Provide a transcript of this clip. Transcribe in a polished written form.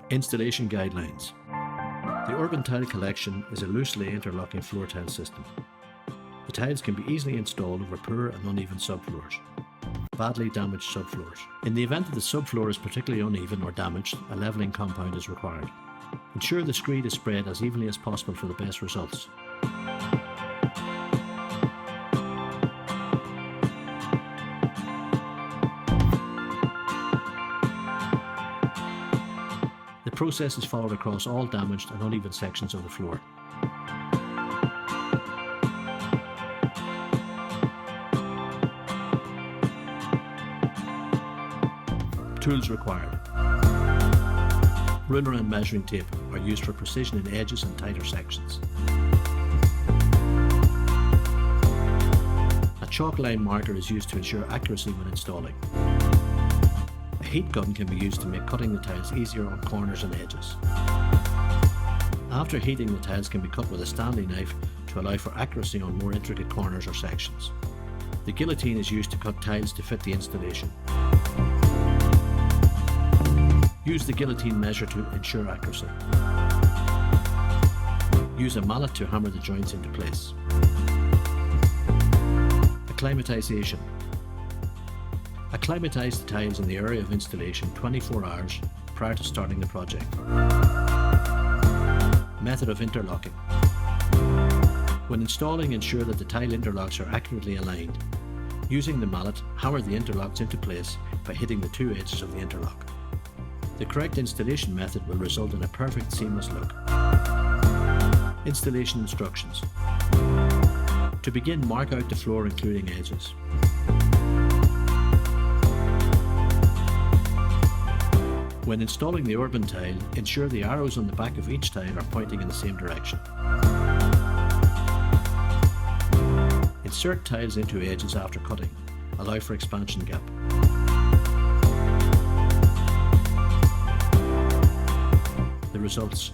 Installation guidelines. The Urban Tile collection is a loosely interlocking floor tile system. The tiles can be easily installed over poor and uneven subfloors, badly damaged subfloors. In the event that the subfloor is particularly uneven or damaged, a levelling compound is required. Ensure the screed is spread as evenly as possible for the best results. The process is followed across all damaged and uneven sections of the floor. Tools required. Ruler and measuring tape are used for precision in edges and tighter sections. A chalk line marker is used to ensure accuracy when installing. A heat gun can be used to make cutting the tiles easier on corners and edges. After heating, the tiles can be cut with a Stanley knife to allow for accuracy on more intricate corners or sections. The guillotine is used to cut tiles to fit the installation. Use the guillotine measure to ensure accuracy. Use a mallet to hammer the joints into place. Acclimatisation. Acclimatise the tiles in the area of installation 24 hours prior to starting the project. Method of interlocking. When installing, ensure that the tile interlocks are accurately aligned. Using the mallet, hammer the interlocks into place by hitting the two edges of the interlock. The correct installation method will result in a perfect seamless look. Installation instructions. To begin, mark out the floor including edges. When installing the urban tile, ensure the arrows on the back of each tile are pointing in the same direction. Insert tiles into edges after cutting. Allow for expansion gap. The results.